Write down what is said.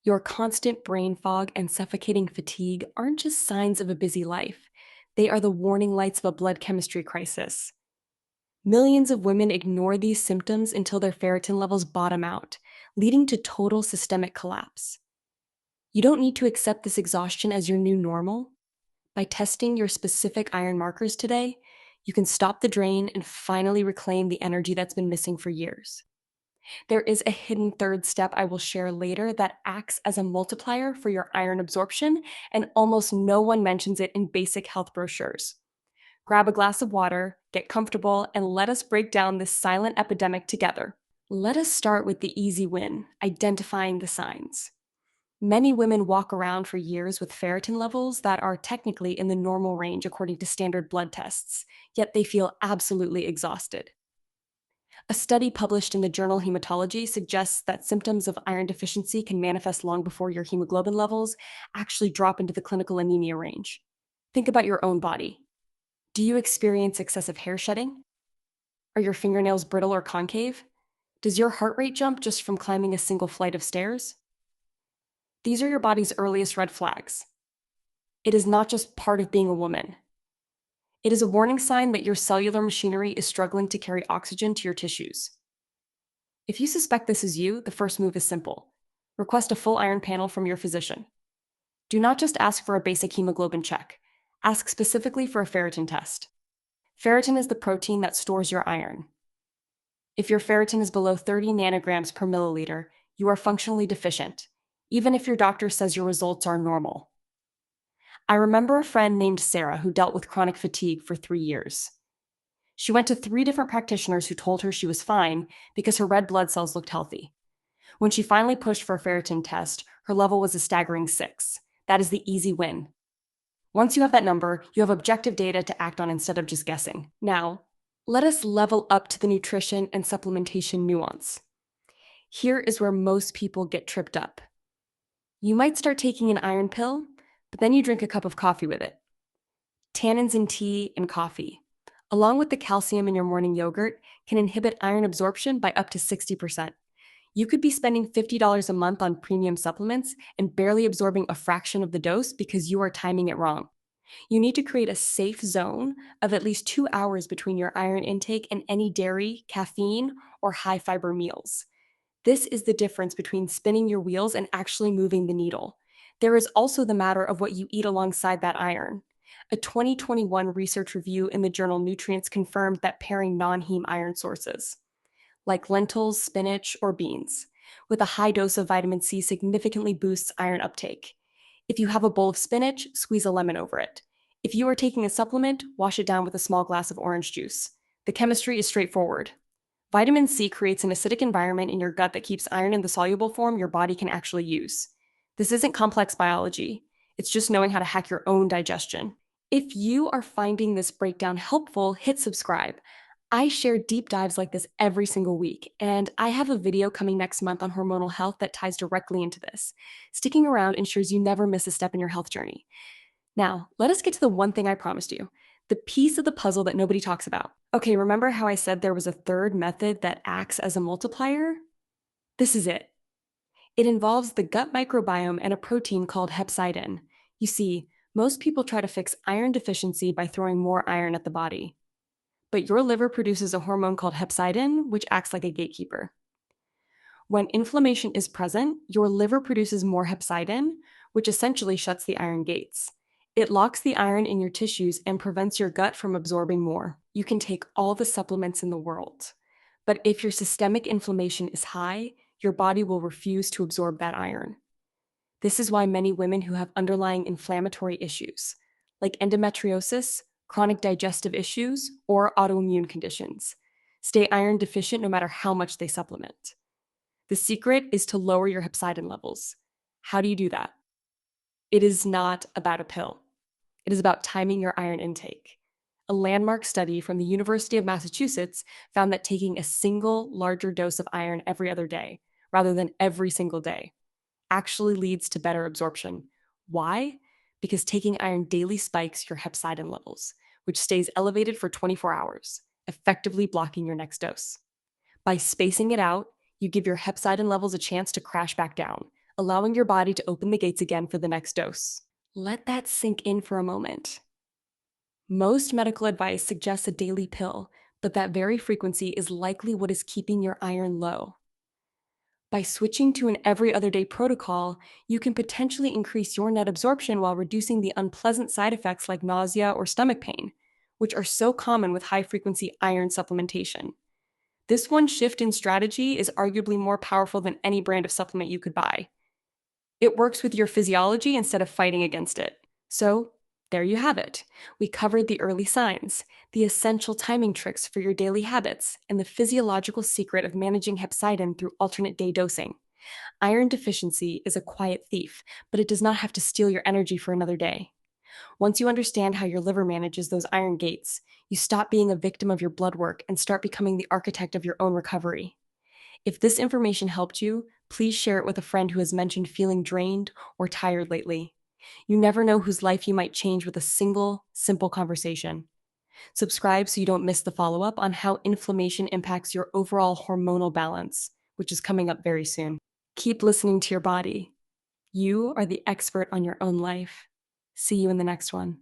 Your constant brain fog and suffocating fatigue aren't just signs of a busy life, they are the warning lights of a blood chemistry crisis. Millions of women ignore these symptoms until their ferritin levels bottom out, leading to total systemic collapse. You don't need to accept this exhaustion as your new normal. By testing your specific iron markers today, you can stop the drain and finally reclaim the energy that's been missing for years. There is a hidden third step I will share later that acts as a multiplier for your iron absorption, and almost no one mentions it in basic health brochures. Grab a glass of water, get comfortable, and let us break down this silent epidemic together. Let us start with the easy win, identifying the signs. Many women walk around for years with ferritin levels that are technically in the normal range according to standard blood tests, yet they feel absolutely exhausted. A study published in the journal Hematology suggests that symptoms of iron deficiency can manifest long before your hemoglobin levels actually drop into the clinical anemia range. Think about your own body. Do you experience excessive hair shedding? Are your fingernails brittle or concave? Does your heart rate jump just from climbing a single flight of stairs? These are your body's earliest red flags. It is not just part of being a woman. It is a warning sign that your cellular machinery is struggling to carry oxygen to your tissues. If you suspect this is you, the first move is simple. Request a full iron panel from your physician. Do not just ask for a basic hemoglobin check. Ask specifically for a ferritin test. Ferritin is the protein that stores your iron. If your ferritin is below 30 nanograms per milliliter, you are functionally deficient, even if your doctor says your results are normal. I remember a friend named Sarah who dealt with chronic fatigue for 3 years. She went to 3 different practitioners who told her she was fine because her red blood cells looked healthy. When she finally pushed for a ferritin test, her level was a staggering 6. That is the easy win. Once you have that number, you have objective data to act on instead of just guessing. Now, let us level up to the nutrition and supplementation nuance. Here is where most people get tripped up. You might start taking an iron pill, but then you drink a cup of coffee with it. Tannins in tea and coffee, along with the calcium in your morning yogurt, can inhibit iron absorption by up to 60%. You could be spending $50 a month on premium supplements and barely absorbing a fraction of the dose because you are timing it wrong. You need to create a safe zone of at least 2 hours between your iron intake and any dairy, caffeine, or high fiber meals. This is the difference between spinning your wheels and actually moving the needle. There is also the matter of what you eat alongside that iron. A 2021 research review in the journal Nutrients confirmed that pairing non-heme iron sources, like lentils, spinach, or beans, with a high dose of vitamin C significantly boosts iron uptake. If you have a bowl of spinach, squeeze a lemon over it. If you are taking a supplement, wash it down with a small glass of orange juice. The chemistry is straightforward. Vitamin C creates an acidic environment in your gut that keeps iron in the soluble form your body can actually use. This isn't complex biology. It's just knowing how to hack your own digestion. If you are finding this breakdown helpful, hit subscribe. I share deep dives like this every single week, and I have a video coming next month on hormonal health that ties directly into this. Sticking around ensures you never miss a step in your health journey. Now, let us get to the one thing I promised you, the piece of the puzzle that nobody talks about. Okay, remember how I said there was a third method that acts as a multiplier? This is it. It involves the gut microbiome and a protein called hepcidin. You see, most people try to fix iron deficiency by throwing more iron at the body. But your liver produces a hormone called hepcidin, which acts like a gatekeeper. When inflammation is present, your liver produces more hepcidin, which essentially shuts the iron gates. It locks the iron in your tissues and prevents your gut from absorbing more. You can take all the supplements in the world, but if your systemic inflammation is high, your body will refuse to absorb that iron. This is why many women who have underlying inflammatory issues, like endometriosis, chronic digestive issues, or autoimmune conditions, stay iron deficient no matter how much they supplement. The secret is to lower your hepcidin levels. How do you do that? It is not about a pill. It is about timing your iron intake. A landmark study from the University of Massachusetts found that taking a single larger dose of iron every other day, rather than every single day, actually leads to better absorption. Why? Because taking iron daily spikes your hepcidin levels, which stays elevated for 24 hours, effectively blocking your next dose. By spacing it out, you give your hepcidin levels a chance to crash back down, allowing your body to open the gates again for the next dose. Let that sink in for a moment. Most medical advice suggests a daily pill, but that very frequency is likely what is keeping your iron low. By switching to an every other day protocol, you can potentially increase your net absorption while reducing the unpleasant side effects like nausea or stomach pain, which are so common with high frequency iron supplementation. This one shift in strategy is arguably more powerful than any brand of supplement you could buy. It works with your physiology instead of fighting against it. So, there you have it. We covered the early signs, the essential timing tricks for your daily habits, and the physiological secret of managing hepcidin through alternate day dosing. Iron deficiency is a quiet thief, but it does not have to steal your energy for another day. Once you understand how your liver manages those iron gates, you stop being a victim of your blood work and start becoming the architect of your own recovery. If this information helped you, please share it with a friend who has mentioned feeling drained or tired lately. You never know whose life you might change with a single, simple conversation. Subscribe so you don't miss the follow up on how inflammation impacts your overall hormonal balance, which is coming up very soon. Keep listening to your body. You are the expert on your own life. See you in the next one.